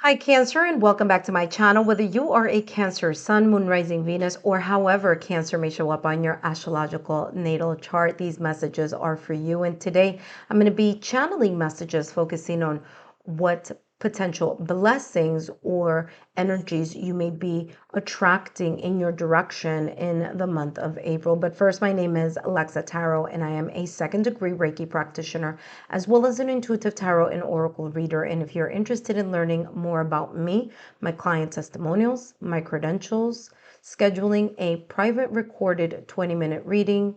Hi, Cancer, and welcome back to my channel. Whether you are a Cancer, Sun, Moon, Rising, Venus, or however Cancer may show up on your astrological natal chart, these messages are for you. And today I'm going to be channeling messages focusing on what potential blessings or energies you may be attracting in your direction in the month of April. But first, my name is Lexa Tarot, and I am a second-degree Reiki practitioner, as well as an intuitive tarot and oracle reader. And if you're interested in learning more about me, my client testimonials, my credentials, scheduling a private recorded 20-minute reading,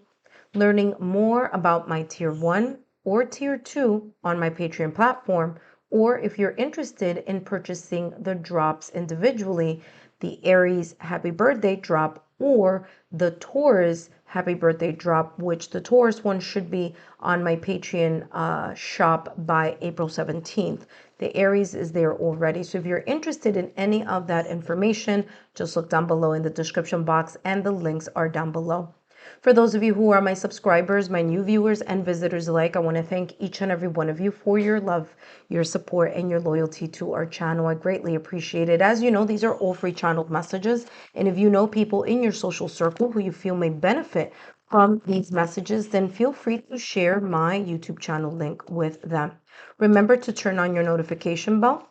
learning more about my tier 1 or tier 2 on my Patreon platform, or if you're interested in purchasing the drops individually, the Aries Happy Birthday drop or the Taurus Happy Birthday drop, which the Taurus one should be on my Patreon shop by April 17th. The Aries is there already. So if you're interested in any of that information, just look down below in the description box and the links are down below. For those of you who are my subscribers, my new viewers and visitors alike, I want to thank each and every one of you for your love, your support, and your loyalty to our channel. I greatly appreciate it. As you know, these are all free channeled messages. And if you know people in your social circle who you feel may benefit from these messages, then feel free to share my YouTube channel link with them. Remember to turn on your notification bell.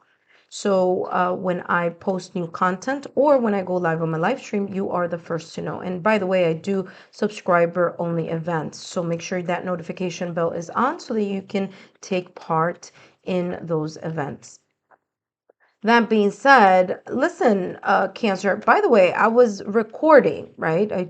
So when I post new content or when I go live on my live stream, you are the first to know. And by the way, I do subscriber only events. So make sure that notification bell is on so that you can take part in those events. That being said, listen, Cancer, by the way, I was recording, right? I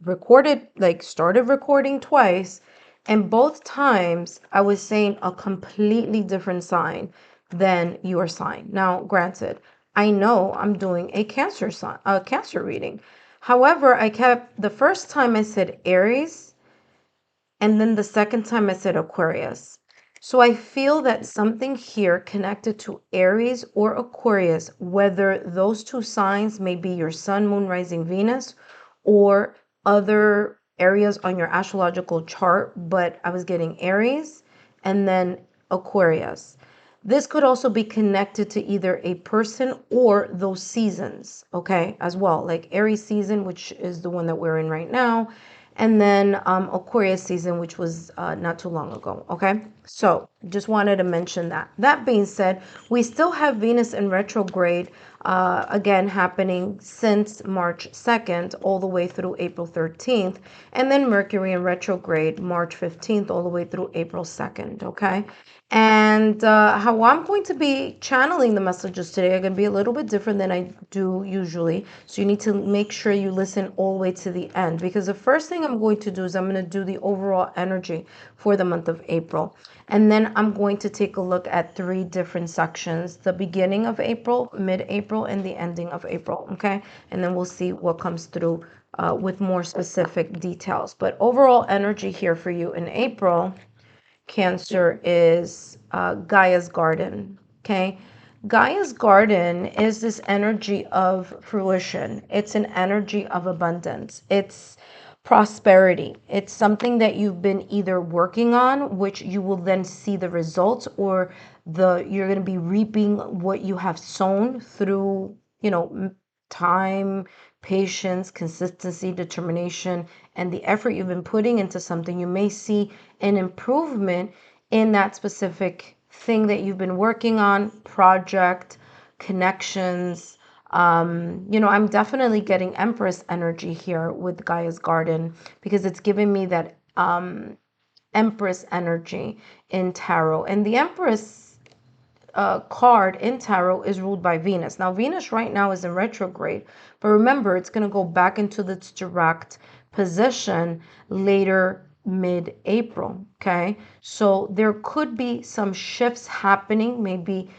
recorded, started recording twice, and both times I was saying a completely different sign than your sign. Now, granted, I know I'm doing a Cancer sign, a Cancer reading. However, I kept the first time I said Aries, and then the second time I said Aquarius. So I feel that something here connected to Aries or Aquarius, whether those two signs may be your Sun, Moon, Rising, Venus, or other areas on your astrological chart, but I was getting Aries and then Aquarius. This could also be connected to either a person or those seasons, okay, as well, like Aries season, which is the one that we're in right now, and then Aquarius season, which was not too long ago. Okay, so just wanted to mention that. That being said, we still have Venus in retrograde again happening since March 2nd all the way through April 13th, and then Mercury in retrograde March 15th all the way through April 2nd. Okay, and how I'm going to be channeling the messages today are going to be a little bit different than I do usually. So you need to make sure you listen all the way to the end, because the first thing I'm going to do is I'm going to do the overall energy for the month of April. And then I'm going to take a look at 3 different sections: the beginning of April, mid-April, and the ending of April. Okay. And then we'll see what comes through with more specific details. But overall energy here for you in April, Cancer, is Gaia's garden. Okay. Gaia's garden is this energy of fruition. It's an energy of abundance. It's prosperity. It's something that you've been either working on, which you will then see the results, or you're going to be reaping what you have sown through, time, patience, consistency, determination, and the effort you've been putting into something. You may see an improvement in that specific thing that you've been working on, project, connections. I'm definitely getting Empress energy here with Gaia's garden, because it's giving me that Empress energy in tarot. And the Empress card in tarot is ruled by Venus. Now, Venus right now is in retrograde, but remember, it's going to go back into its direct position later mid-April. Okay, so there could be some shifts happening, maybe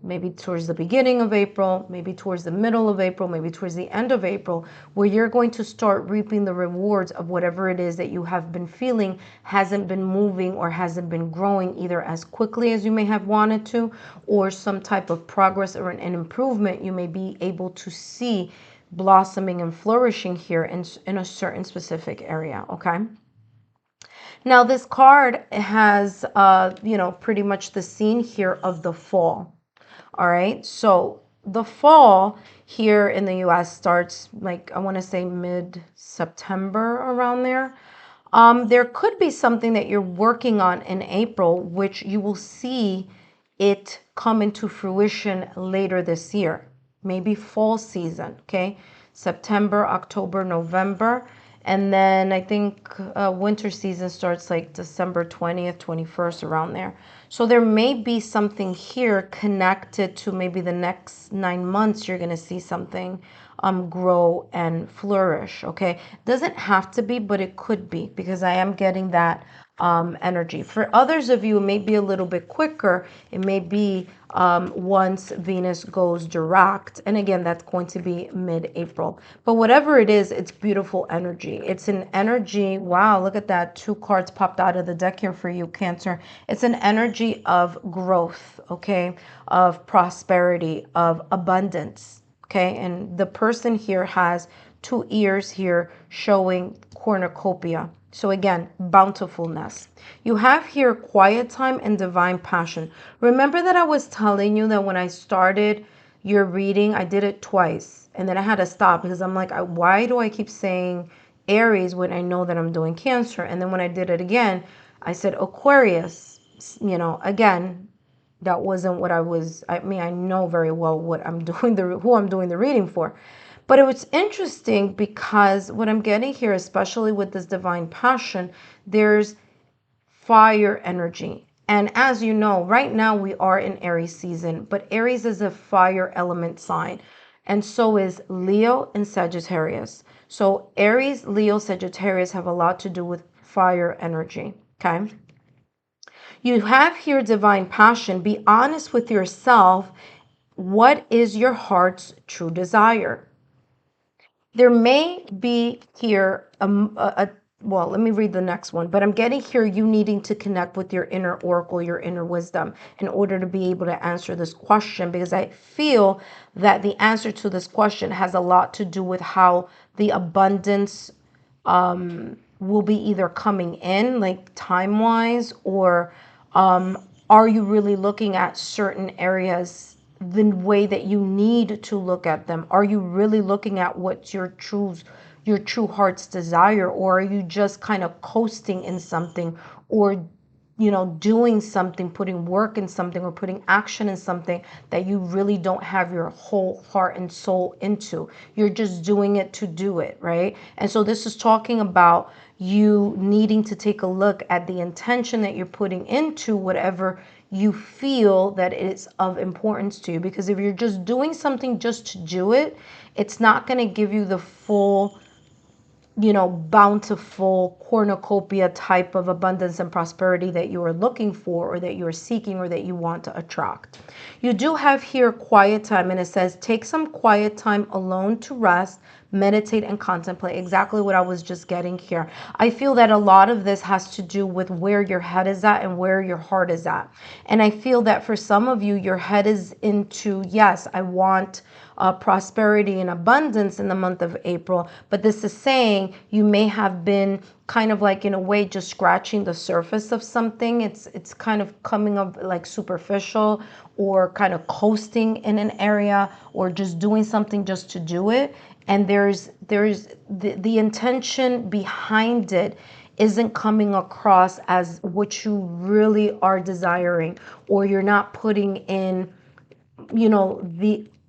maybe towards the beginning of April, maybe towards the middle of April, maybe towards the end of April, where you're going to start reaping the rewards of whatever it is that you have been feeling hasn't been moving or hasn't been growing either as quickly as you may have wanted to, or some type of progress or an improvement you may be able to see blossoming and flourishing here in a certain specific area. Okay. Now, this card has, pretty much the scene here of the fall. All right. So the fall here in the US starts like, I want to say mid-September, around there. There could be something that you're working on in April, which you will see it come into fruition later this year, maybe fall season, okay? September, October, November. And then I think winter season starts like December 20th, 21st, around there. So there may be something here connected to maybe the next 9 months. You're going to see something grow and flourish. Okay, doesn't have to be, but it could be, because I am getting that energy. For others of you, it may be a little bit quicker. It may be once Venus goes direct, and again, that's going to be mid-April. But whatever it is, it's beautiful energy. It's an energy. Wow, look at that. 2 cards popped out of the deck here for you, Cancer. It's an energy of growth, okay, of prosperity, of abundance. Okay, and the person here has 2 ears here showing cornucopia. So again, bountifulness. You have here quiet time and divine passion. Remember that I was telling you that when I started your reading, I did it twice. And then I had to stop because I'm like, why do I keep saying Aries when I know that I'm doing Cancer? And then when I did it again, I said Aquarius. You know, again, that wasn't what I mean, I know very well what I'm doing, who I'm doing the reading for. But it was interesting because what I'm getting here, especially with this divine passion, there's fire energy. And as you know, right now we are in Aries season, but Aries is a fire element sign. And so is Leo and Sagittarius. So Aries, Leo, Sagittarius have a lot to do with fire energy. Okay. You have here divine passion. Be honest with yourself. What is your heart's true desire? There may be here well, let me read the next one, but I'm getting here you needing to connect with your inner oracle, your inner wisdom, in order to be able to answer this question, because I feel that the answer to this question has a lot to do with how the abundance will be either coming in, like time-wise, or are you really looking at certain areas the way that you need to look at them? Are you really looking at what's your true heart's desire, or are you just kind of coasting in something, or doing something, putting work in something, or putting action in something that you really don't have your whole heart and soul into? You're just doing it to do it, right? And so this is talking about you needing to take a look at the intention that you're putting into whatever you feel that is of importance to you. Because if you're just doing something just to do it, it's not going to give you the full bountiful cornucopia type of abundance and prosperity that you are looking for, or that you are seeking, or that you want to attract. You do have here quiet time, and it says take some quiet time alone to rest, meditate, and contemplate. Exactly what I was just getting here. I feel that a lot of this has to do with where your head is at and where your heart is at. And I feel that for some of you, your head is into, yes, I want prosperity and abundance in the month of April. But this is saying you may have been kind of like, in a way, just scratching the surface of something. It's kind of coming up like superficial, or kind of coasting in an area, or just doing something just to do it. And there's the intention behind it isn't coming across as what you really are desiring, or you're not putting in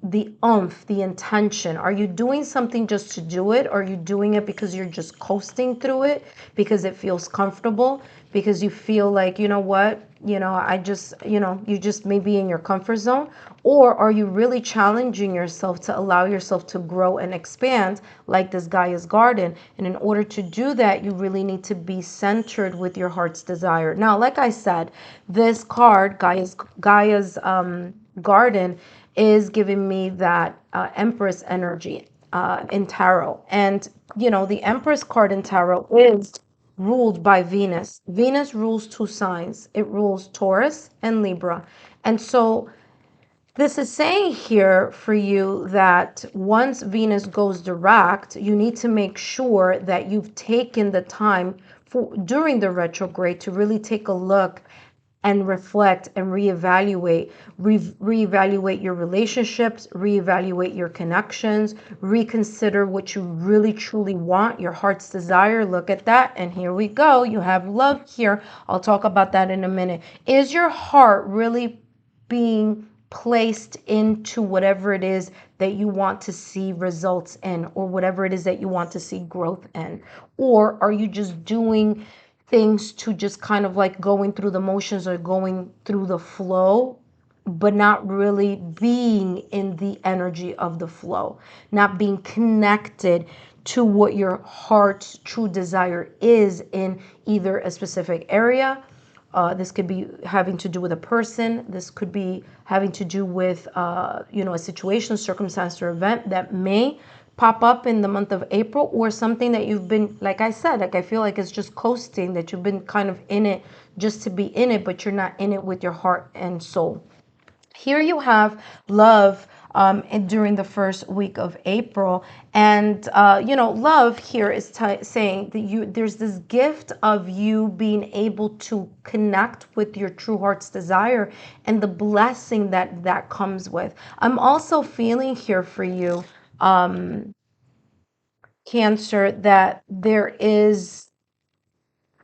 the oomph, the intention. Are you doing something just to do it? Or are you doing it because you're just coasting through it, because it feels comfortable, because you feel like, you know what, I just, you just may be in your comfort zone? Or are you really challenging yourself to allow yourself to grow and expand like this Gaia's garden? And in order to do that, you really need to be centered with your heart's desire. Now, like I said, this card, Gaia's garden, is giving me that Empress energy in tarot. And the Empress card in tarot is ruled by Venus. Venus rules 2 signs. It rules Taurus and Libra. And so this is saying here for you that once Venus goes direct, you need to make sure that you've taken the time during the retrograde to really take a look and reflect and reevaluate your relationships, reevaluate your connections, reconsider what you really truly want, your heart's desire. Look at that. And here we go. You have love here. I'll talk about that in a minute. Is your heart really being placed into whatever it is that you want to see results in, or whatever it is that you want to see growth in? Or are you just doing things to just kind of like going through the motions or going through the flow, but not really being in the energy of the flow, not being connected to what your heart's true desire is in either a specific area? This could be having to do with a person. This could be having to do with, a situation, circumstance, or event that may pop up in the month of April, or something that you've been, like I said, like I feel like it's just coasting, that you've been kind of in it just to be in it, but you're not in it with your heart and soul. Here you have love during the first week of April, and love here is saying that there's this gift of you being able to connect with your true heart's desire and the blessing that comes with. I'm also feeling here for you, Cancer, that there is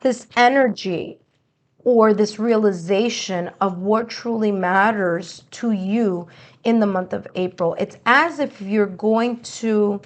this energy or this realization of what truly matters to you in the month of April. It's as if you're going to,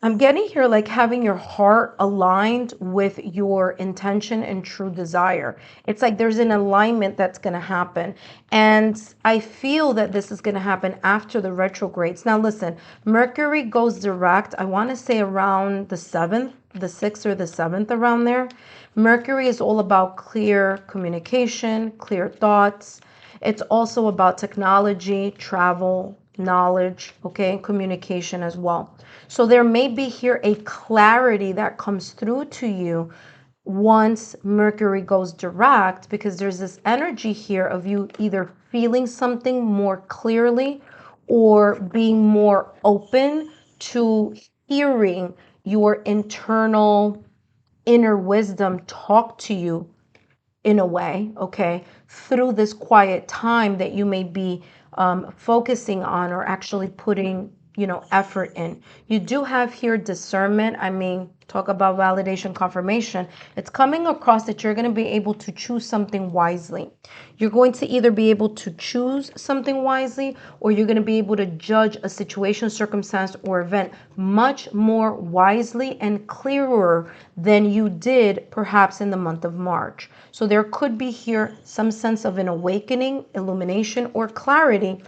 I'm getting here like having your heart aligned with your intention and true desire. It's like there's an alignment that's going to happen. And I feel that this is going to happen after the retrogrades. Now, listen, Mercury goes direct, I want to say around the 7th, the 6th or the 7th, around there. Mercury is all about clear communication, clear thoughts. It's also about technology, travel, knowledge, okay, and communication as well. So there may be here a clarity that comes through to you once Mercury goes direct, because there's this energy here of you either feeling something more clearly or being more open to hearing your internal inner wisdom talk to you in a way, okay, through this quiet time that you may be focusing on or actually putting, effort in. You do have here discernment. I mean, talk about validation, confirmation. It's coming across that you're going to be able to choose something wisely. You're going to either be able to choose something wisely, or you're going to be able to judge a situation, circumstance, or event much more wisely and clearer than you did perhaps in the month of March. So there could be here some sense of an awakening, illumination, or clarity.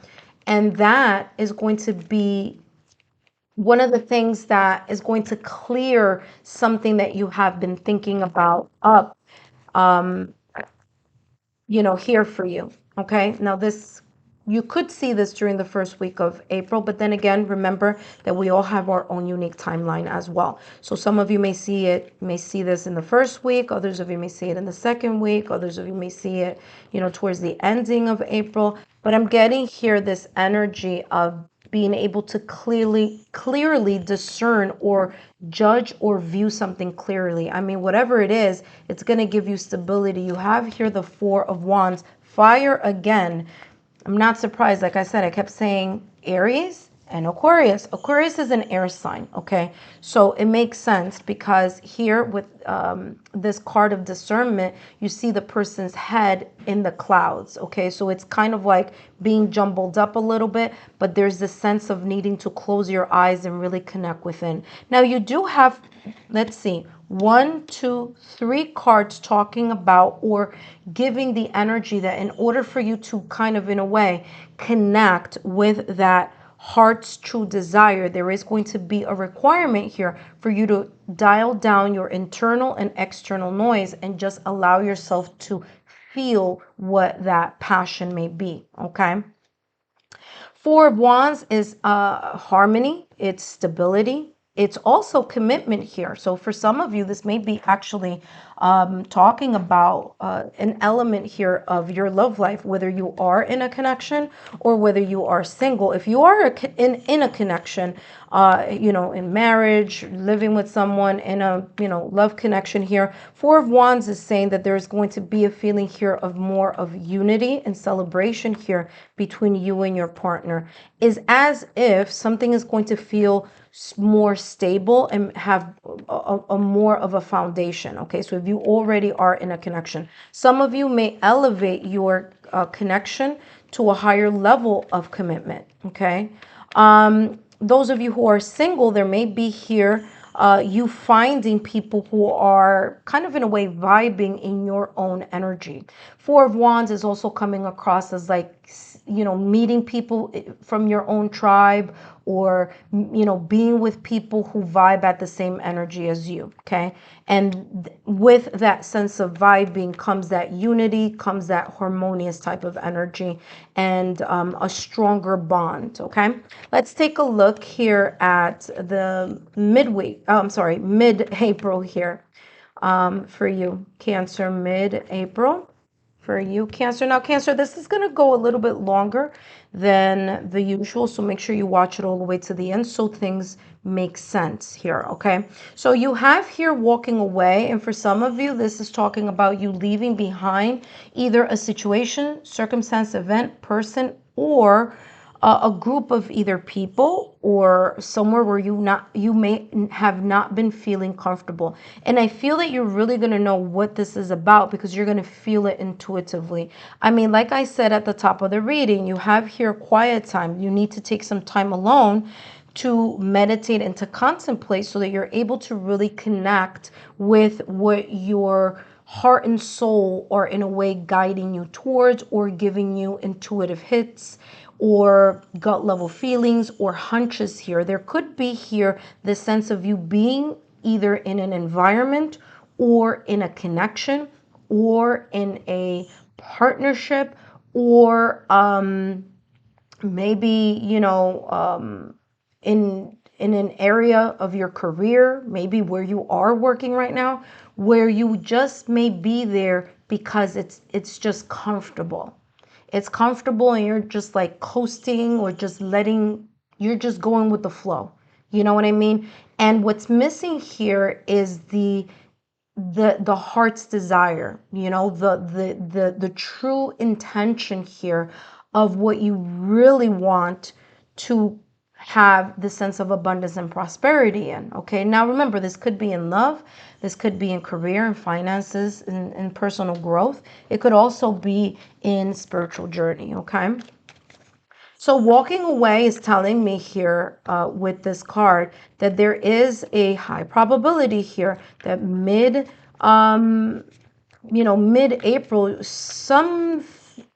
And that is going to be one of the things that is going to clear something that you have been thinking about up, here for you. Okay. Now this, you could see this during the first week of April, but then again, remember that we all have our own unique timeline as well. So some of you may see this in the first week, others of you may see it in the second week, others of you may see it, towards the ending of April. But I'm getting here this energy of being able to clearly discern or judge or view something clearly. I mean, whatever it is, it's going to give you stability. You have here the Four of Wands, fire again. I'm not surprised. Like I said, I kept saying Aries and Aquarius. Aquarius is an air sign, okay? So it makes sense, because here with this card of discernment, you see the person's head in the clouds, okay? So it's kind of like being jumbled up a little bit, but there's this sense of needing to close your eyes and really connect within. Now you do have, let's see, 1, 2, 3 cards talking about or giving the energy that in order for you to kind of, in a way, connect with that heart's true desire, there is going to be a requirement here for you to dial down your internal and external noise and just allow yourself to feel what that passion may be, okay? Four of Wands is harmony, it's stability, it's also commitment here. So for some of you, this may be actually talking about an element here of your love life, whether you are in a connection or whether you are single. If you are in a connection, in marriage, living with someone in a, love connection here, Four of Wands is saying that there's going to be a feeling here of more of unity and celebration here between you and your partner. Is as if something is going to feel more stable and have a more of a foundation. Okay, so if you already are in a connection, some of you may elevate your connection to a higher level of commitment. Okay, those of you who are single, there may be here you finding people who are kind of in a way vibing in your own energy. Four of Wands is also coming across as like, meeting people from your own tribe, or, being with people who vibe at the same energy as you. Okay. And with that sense of vibing comes that unity, comes that harmonious type of energy, and a stronger bond. Okay. Let's take a look here at the mid-April here for you, Cancer, mid-April for you, Cancer. Now, Cancer, this is going to go a little bit longer than the usual, so make sure you watch it all the way to the end so things make sense here, okay? So you have here walking away, and for some of you, this is talking about you leaving behind either a situation, circumstance, event, person, or a group of either people or somewhere where you may have not been feeling comfortable. And I feel that you're really going to know what this is about because you're going to feel it intuitively. I mean, like I said at the top of the reading, you have here quiet time. You need to take some time alone to meditate and to contemplate so that you're able to really connect with what your heart and soul are in a way guiding you towards, or giving you intuitive hits or gut level feelings or hunches here. There could be here the sense of you being either in an environment or in a connection or in a partnership, or maybe, in an area of your career, maybe where you are working right now, where you just may be there because it's just comfortable. It's comfortable and you're just like coasting, or just you're just going with the flow. You know what I mean? And what's missing here is the heart's desire, the true intention here of what you really want to have the sense of abundance and prosperity in. Okay, now remember, this could be in love, this could be in career and finances and personal growth. It could also be in spiritual journey. Okay, so walking away is telling me here with this card that there is a high probability here that mid-April, some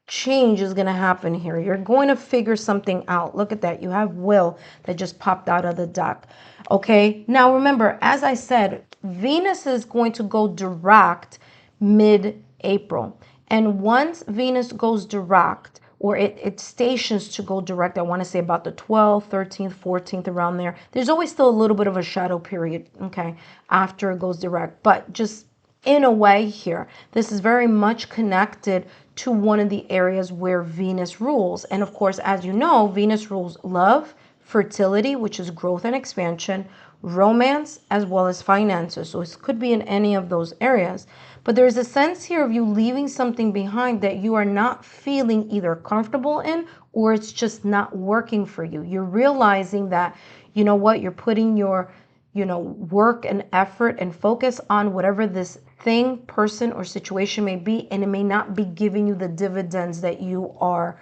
change is going to happen here. You're going to figure something out. Look at that. You have Will that just popped out of the deck. Okay. Now remember, as I said, Venus is going to go direct mid-April. And once Venus goes direct, or it stations to go direct, I want to say about the 12th, 13th, 14th, around there. There's always still a little bit of a shadow period, okay, after it goes direct. But just in a way here, this is very much connected to one of the areas where Venus rules. And of course, as you know, Venus rules love, fertility, which is growth and expansion, romance, as well as finances. So it could be in any of those areas. But there's a sense here of you leaving something behind that you are not feeling either comfortable in, or it's just not working for you. You're realizing that, you know what, you're putting your, work and effort and focus on whatever this thing, person, or situation may be, and it may not be giving you the dividends that you are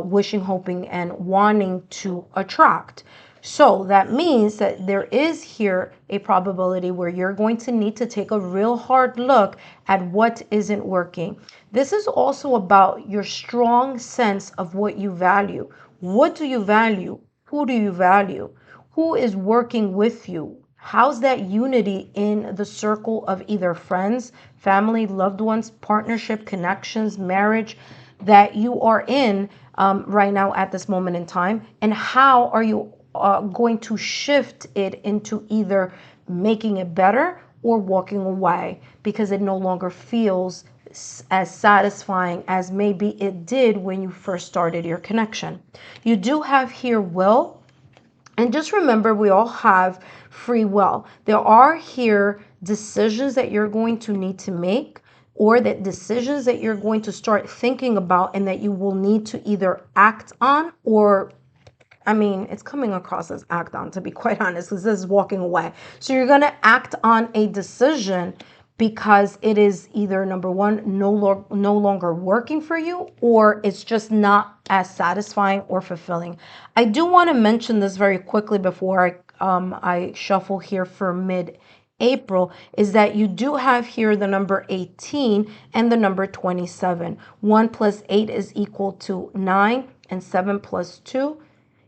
wishing, hoping, and wanting to attract. So that means that there is here a probability where you're going to need to take a real hard look at what isn't working. This is also about your strong sense of what you value. What do you value? Who do you value? Who is working with you? How's that unity in the circle of either friends, family, loved ones, partnership, connections, marriage that you are in right now at this moment in time? And how are you going to shift it into either making it better or walking away because it no longer feels as satisfying as maybe it did when you first started your connection. You do have here will. And just remember, we all have free will. There are here decisions that you're going to need to make, or that decisions that you're going to start thinking about and that you will need to either act on or, I mean, it's coming across as act on, to be quite honest, because this is walking away. So you're going to act on a decision because it is either, number one, no longer working for you, or it's just not as satisfying or fulfilling. I do want to mention this very quickly before I shuffle here for mid-April, is that you do have here the number 18 and the number 27. 1 plus 8 is equal to 9, and 7 plus 2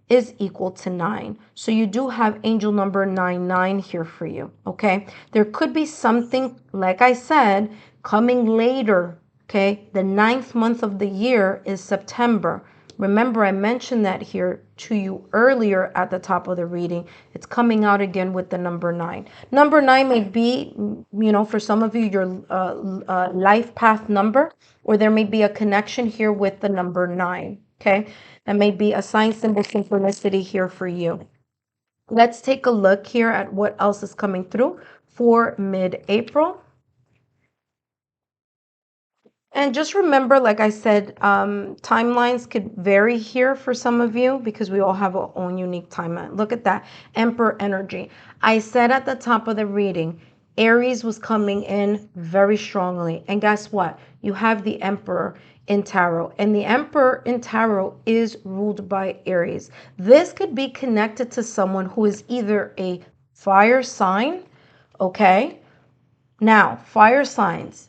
is equal to 9. So you do have angel number 99 here for you, okay? There could be something, like I said, coming later, okay? The 9th month of the year is September. Remember, I mentioned that here to you earlier at the top of the reading. It's coming out again with the number 9. Number 9 may be, for some of you, your life path number, or there may be a connection here with the number 9, okay? That may be a sign, symbol, synchronicity here for you. Let's take a look here at what else is coming through for mid-April. And just remember, like I said, timelines could vary here for some of you because we all have our own unique timeline. Look at that, Emperor energy. I said at the top of the reading, Aries was coming in very strongly. And guess what? You have the Emperor in Tarot. And the Emperor in Tarot is ruled by Aries. This could be connected to someone who is either a fire sign, okay? Now, fire signs,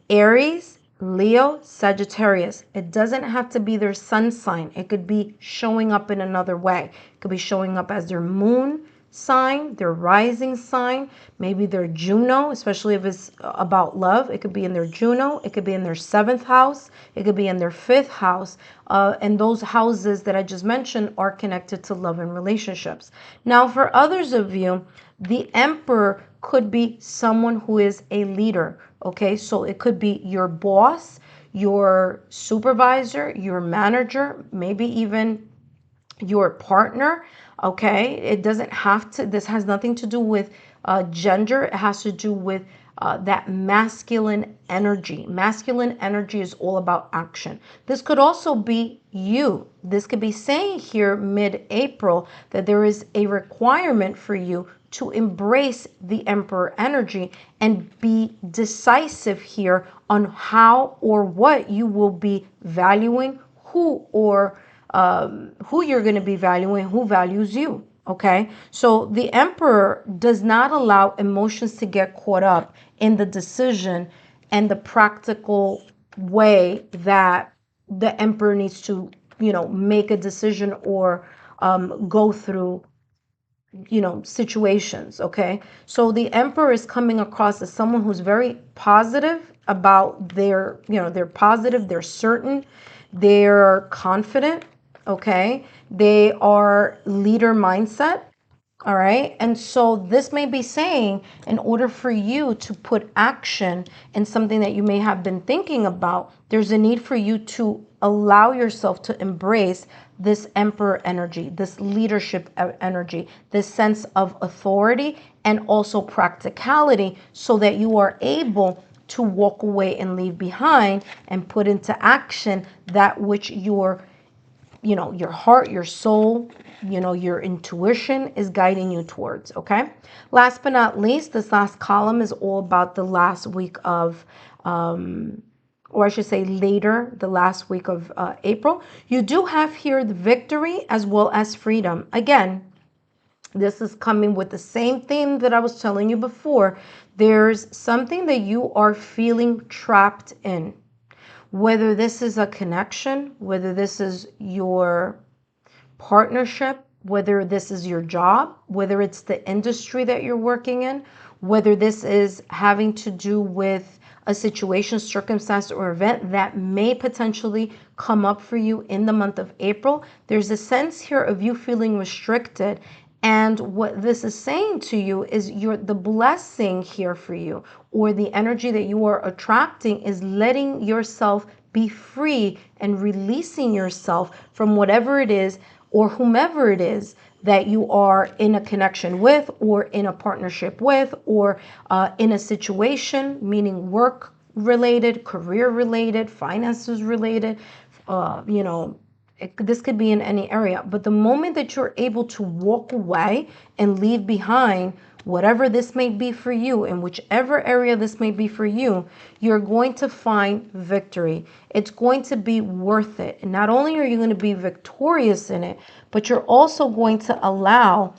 Aries, Leo, Sagittarius. It doesn't have to be their sun sign. It could be showing up in another way. It could be showing up as their moon sign, their rising sign, maybe their Juno, especially if it's about love. It could be in their Juno. It could be in their 7th house. It could be in their 5th house. And those houses that I just mentioned are connected to love and relationships. Now, for others of you, the Emperor could be someone who is a leader. Okay, so it could be your boss, your supervisor, your manager, maybe even your partner. Okay, it doesn't have to, this has nothing to do with gender. It has to do with that masculine energy. Masculine energy is all about action. This could also be you. This could be saying here mid-April that there is a requirement for you to embrace the Emperor energy and be decisive here on how or what you will be valuing, who you're going to be valuing, who values you. Okay, so the Emperor does not allow emotions to get caught up in the decision and the practical way that the Emperor needs to, make a decision or go through situations. Okay, so the Emperor is coming across as someone who's very positive about they're positive, they're certain, they're confident. Okay, they are leader mindset. All right, and so this may be saying, in order for you to put action in something that you may have been thinking about, there's a need for you to allow yourself to embrace this Emperor energy, this leadership energy, this sense of authority and also practicality, so that you are able to walk away and leave behind and put into action that which your heart, your soul, your intuition is guiding you towards. Okay. Last but not least, this last column is all about the last week of, or I should say later, the last week of April. You do have here the victory as well as freedom. Again, this is coming with the same theme that I was telling you before. There's something that you are feeling trapped in. Whether this is a connection, whether this is your partnership, whether this is your job, whether it's the industry that you're working in, whether this is having to do with a situation, circumstance, or event that may potentially come up for you in the month of April. There's a sense here of you feeling restricted. And what this is saying to you is the blessing here for you, or the energy that you are attracting, is letting yourself be free and releasing yourself from whatever it is or whomever it is that you are in a connection with, or in a partnership with, or in a situation, meaning work related, career related, finances related, you know, this could be in any area. But the moment that you're able to walk away and leave behind whatever this may be for you, in whichever area this may be for you, you're going to find victory. It's going to be worth it. And not only are you going to be victorious in it, but you're also going to allow,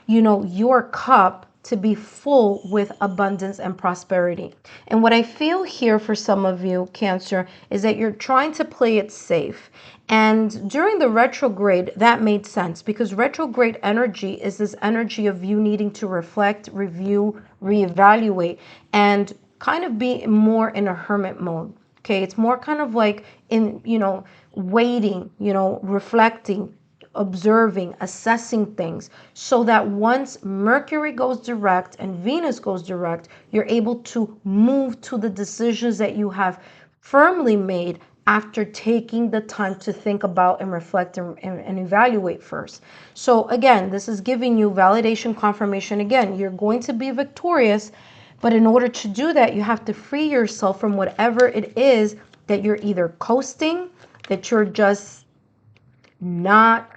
you know, your cup to be full with abundance and prosperity. And what I feel here for some of you, Cancer, is that you're trying to play it safe. And during the retrograde, that made sense, because retrograde energy is this energy of you needing to reflect, review, reevaluate, and kind of be more in a hermit mode. Okay, it's more kind of like in, you know, waiting, you know, reflecting, observing, assessing things, so that once Mercury goes direct and Venus goes direct, you're able to move to the decisions that you have firmly made after taking the time to think about and reflect and evaluate first. So again, this is giving you validation, confirmation. Again, you're going to be victorious, but in order to do that, you have to free yourself from whatever it is that you're either coasting, that you're just not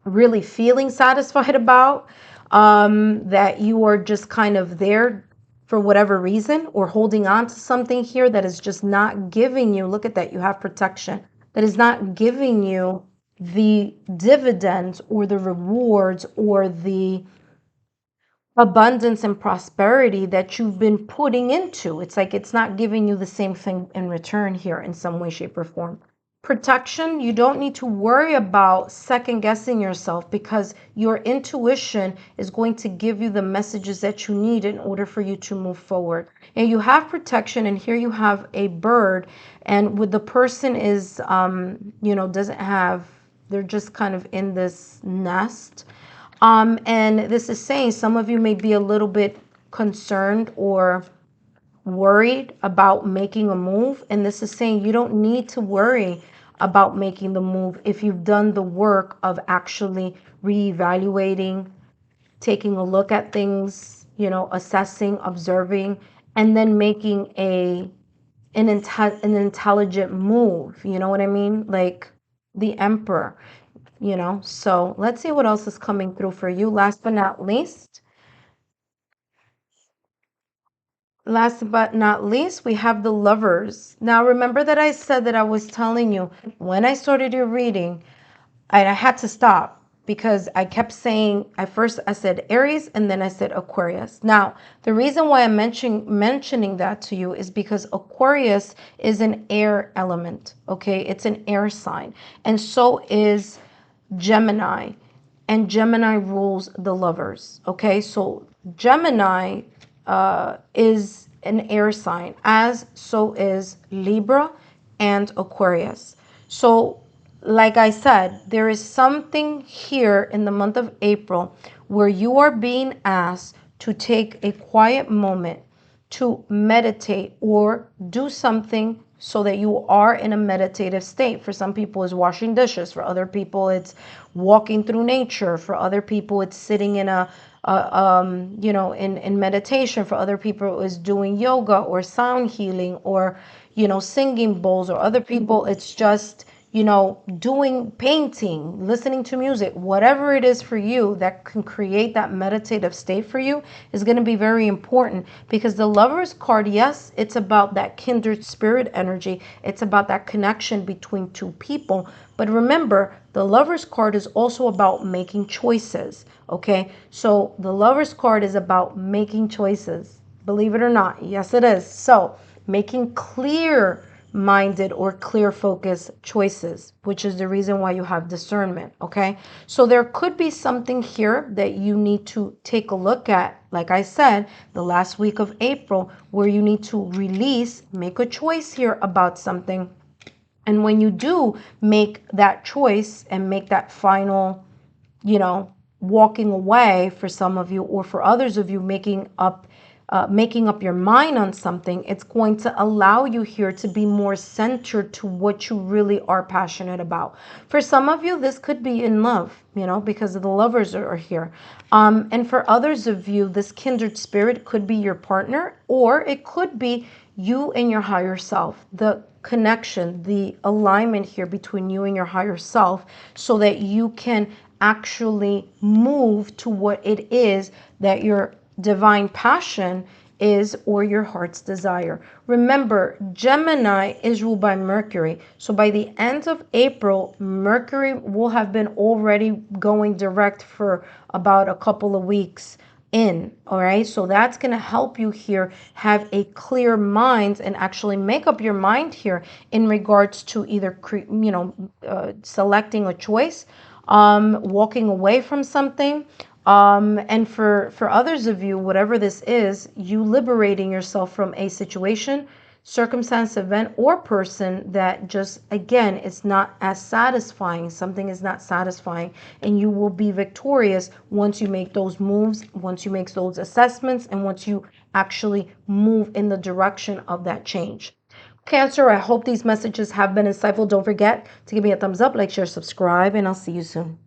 really feeling satisfied about, that you are just kind of there for whatever reason, or holding on to something here that is just not giving you, look at that, you have protection, that is not giving you the dividends or the rewards or the abundance and prosperity that you've been putting into. It's like it's not giving you the same thing in return here in some way, shape, or form. Protection, you don't need to worry about second guessing yourself, because your intuition is going to give you the messages that you need in order for you to move forward. And you have protection, and here you have a bird, and with the person is, you know, doesn't have, they're just kind of in this nest. And this is saying some of you may be a little bit concerned or worried about making a move. And this is saying you don't need to worry about making the move if you've done the work of actually reevaluating, taking a look at things, you know, assessing, observing, and then making an intelligent move. You know what I mean? Like the Emperor, you know. So let's see what else is coming through for you. Last but not least, we have the Lovers. Now, remember that I said that I was telling you when I started your reading, I had to stop because I kept saying, I said Aries, and then I said Aquarius. Now, the reason why I'm mentioning that to you is because Aquarius is an air element, okay? It's an air sign. And so is Gemini, and Gemini rules the Lovers. Okay, so Gemini is an air sign, as so is Libra and Aquarius. So like I said, there is something here in the month of April where you are being asked to take a quiet moment to meditate or do something so that you are in a meditative state. For some people, it's washing dishes. For other people, it's walking through nature. For other people, it's sitting in you know, in meditation. For other people, it's doing yoga or sound healing, or, you know, singing bowls. Or other people, it's just, you know, doing painting, listening to music. Whatever it is for you that can create that meditative state for you is going to be very important, because the Lover's card, yes, it's about that kindred spirit energy. It's about that connection between two people. But remember, the Lover's card is also about making choices, okay? So the Lover's card is about making choices. Believe it or not, yes, it is. So making clear minded or clear focus choices, which is the reason why you have discernment. Okay, so there could be something here that you need to take a look at, like I said, the last week of April, where you need to release, make a choice here about something. And when you do make that choice and make that final, walking away, for some of you, or for others of you, making up your mind on something, it's going to allow you here to be more centered to what you really are passionate about. For some of you, this could be in love, because of the lovers are here. And for others of you, this kindred spirit could be your partner, or it could be you and your higher self, the connection, the alignment here between you and your higher self, so that you can actually move to what it is that your divine passion is, or your heart's desire. Remember, Gemini is ruled by Mercury. So by the end of April, Mercury will have been already going direct for about a couple of weeks in. All right, so that's going to help you here have a clear mind and actually make up your mind here in regards to either selecting a choice, walking away from something, and for others of you, whatever this is, you liberating yourself from a situation, circumstance, event, or person that just, again, it's not as satisfying. Something is not satisfying, and you will be victorious once you make those moves, once you make those assessments, and once you actually move in the direction of that change. Cancer, I hope these messages have been insightful. Don't forget to give me a thumbs up, like, share, subscribe, and I'll see you soon.